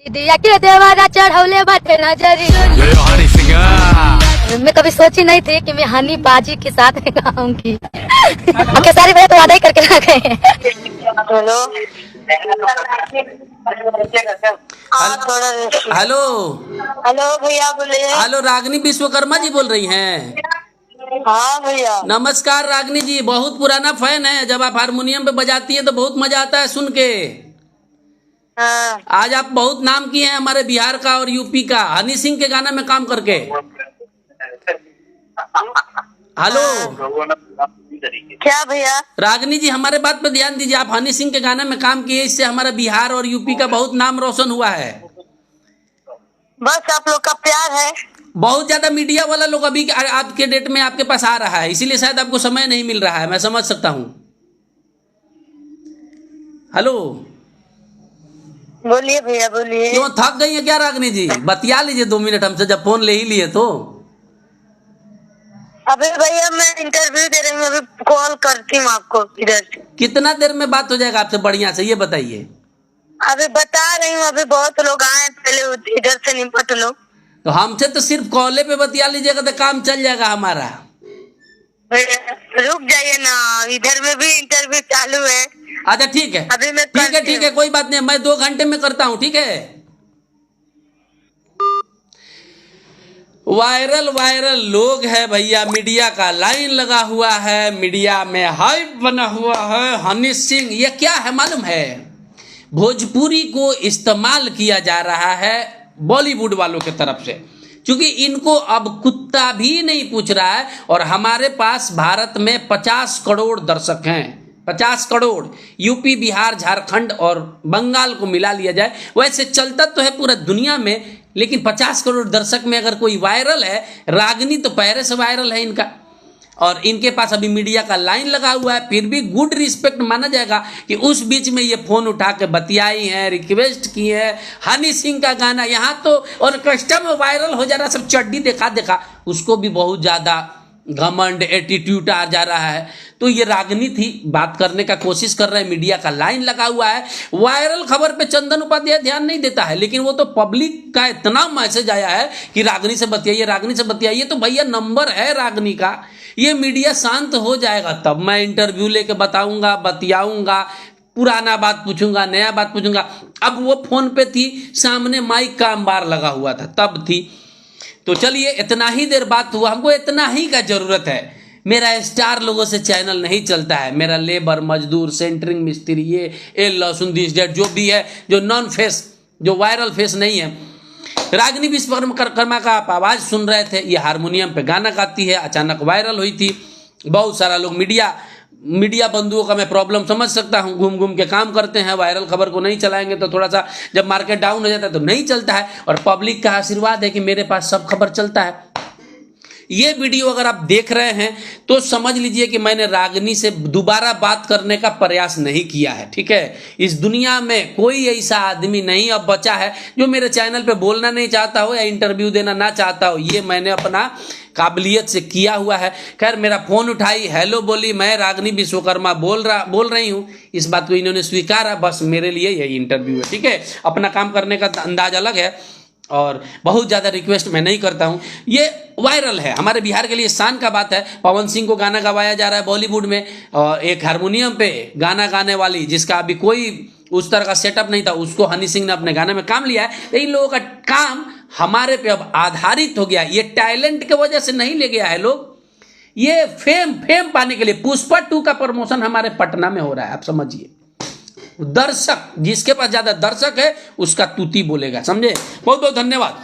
दिया के देवारा चढ़ौले बाटे नजरी। मैं कभी सोची नहीं थी कि मैं हनी बाजी के साथ में गाऊंगी। सारी भैया तो वादा ही करके रखे हैं। हेलो हेलो हेलो भैया बोलिए। हेलो, रागनी विश्वकर्मा जी बोल रही हैं? हाँ भैया। नमस्कार रागनी जी, बहुत पुराना फैन है। जब आप हारमोनियम पे बजाती हैं तो बहुत मजा आता है सुन के। हाँ। आज आप बहुत नाम किए हैं हमारे बिहार का और यूपी का, हनी सिंह के गाना में काम करके। हेलो क्या भैया? रागनी जी, हमारे बात पे ध्यान दीजिए। आप हनी सिंह के गाने में काम किए, इससे हमारा बिहार और यूपी का बहुत नाम रोशन हुआ है। बस आप लोग का प्यार है। बहुत ज्यादा मीडिया वाला लोग अभी आपके डेट में आपके पास आ रहा है, इसीलिए शायद आपको समय नहीं मिल रहा है, मैं समझ सकता हूँ। हेलो बोलिए भैया बोलिए। क्यों थक गई है क्या रागनी जी? बतिया लीजिए 2 मिनट हमसे, जब फोन ले ही लिए तो। अभी भैया मैं इंटरव्यू दे रही हूँ, अभी कॉल करती हूँ आपको इधर से। कितना देर में बात हो जाएगा आपसे बढ़िया से, ये बताइए। अभी बता रही हूँ, अभी बहुत लोग आए, पहले इधर से निपट लो। तो हमसे तो सिर्फ कॉले पे बतिया लीजिएगा तो काम चल जाएगा हमारा। रुक जाइए ना, इधर में भी इंटरव्यू चालू है। अच्छा ठीक है, अभी मैं ठीक है, कोई बात नहीं, मैं 2 घंटे में करता हूँ, ठीक है। वायरल लोग है भैया, मीडिया का लाइन लगा हुआ है, मीडिया में हाइप बना हुआ है। हनी सिंह, ये क्या है मालूम है? भोजपुरी को इस्तेमाल किया जा रहा है बॉलीवुड वालों की तरफ से, क्योंकि इनको अब कुत्ता भी नहीं पूछ रहा है। और हमारे पास भारत में 50 करोड़ दर्शक हैं, 50 करोड़। यूपी, बिहार, झारखंड और बंगाल को मिला लिया जाए, वैसे चलता तो है पूरा दुनिया में, लेकिन 50 करोड़ दर्शक में अगर कोई वायरल है, रागनी तो पहले से वायरल है इनका। और इनके पास अभी मीडिया का लाइन लगा हुआ है, फिर भी गुड रिस्पेक्ट माना जाएगा कि उस बीच में ये फोन उठा के बतियाई हैं, रिक्वेस्ट की है। हनी सिंह का गाना यहाँ तो ऑर्केस्ट्रा में वायरल हो जा रहा, सब चड्डी देखा उसको भी बहुत ज्यादा घमंड एटीट्यूड आ जा रहा है। तो ये रागनी थी, बात करने का कोशिश कर रहे हैं, मीडिया का लाइन लगा हुआ है। वायरल खबर पे चंदन उपाध्याय ध्यान नहीं देता है, लेकिन वो तो पब्लिक का इतना मैसेज आया है कि रागनी से बतियाइए, रागनी से बतियाइए। तो भैया नंबर है रागनी का, ये मीडिया शांत हो जाएगा तब मैं इंटरव्यू लेके बताऊंगा, बतियाऊंगा, पुराना बात पूछूंगा, नया बात पूछूंगा। अब वो फोन पे थी, सामने माइक का अंबार लगा हुआ था, तब थी। तो चलिए, इतना ही देर बात हुआ, हमको इतना ही का जरूरत है। मेरा स्टार लोगों से चैनल नहीं चलता है, मेरा लेबर, मजदूर, सेंटरिंग मिस्त्री, ये लहसुन दिस डेट जो भी है, जो नॉन फेस, जो वायरल फेस नहीं है। रागनी विश्वकर्मा का आप आवाज सुन रहे थे, ये हारमोनियम पे गाना गाती है, अचानक वायरल हुई थी। बहुत सारा लोग मीडिया बंधुओं का मैं प्रॉब्लम समझ सकता हूं, घूम घूम के काम करते हैं, वायरल खबर को नहीं चलाएंगे तो थोड़ा सा जब मार्केट डाउन हो जाता है तो नहीं चलता है। और पब्लिक का आशीर्वाद है कि मेरे पास सब खबर चलता है। ये वीडियो अगर आप देख रहे हैं तो समझ लीजिए कि मैंने रागनी से दोबारा बात करने का प्रयास नहीं किया है, ठीक है। इस दुनिया में कोई ऐसा आदमी नहीं अब बचा है जो मेरे चैनल पे बोलना नहीं चाहता हो या इंटरव्यू देना ना चाहता हो। ये मैंने अपना काबिलियत से किया हुआ है। खैर, मेरा फोन उठाई, हेलो बोली, मैं रागनी विश्वकर्मा बोल रही हूँ, इस बात को इन्होंने स्वीकारा, बस मेरे लिए यही इंटरव्यू है, ठीक है। अपना काम करने का अंदाज अलग है और बहुत ज़्यादा रिक्वेस्ट मैं नहीं करता हूँ। ये वायरल है, हमारे बिहार के लिए शान का बात है। पवन सिंह को गाना गवाया जा रहा है बॉलीवुड में, और एक हारमोनियम पे गाना गाने वाली जिसका अभी कोई उस तरह का सेटअप नहीं था, उसको हनी सिंह ने अपने गाने में काम लिया है। इन लोगों का काम हमारे पे अब आधारित हो गया। ये टैलेंट की वजह से नहीं ले गया है लोग, ये फेम पाने के लिए। पुष्पा 2 का प्रमोशन हमारे पटना में हो रहा है, आप समझिए। दर्शक, जिसके पास ज्यादा दर्शक है उसका तूती बोलेगा, समझे। बहुत बहुत धन्यवाद।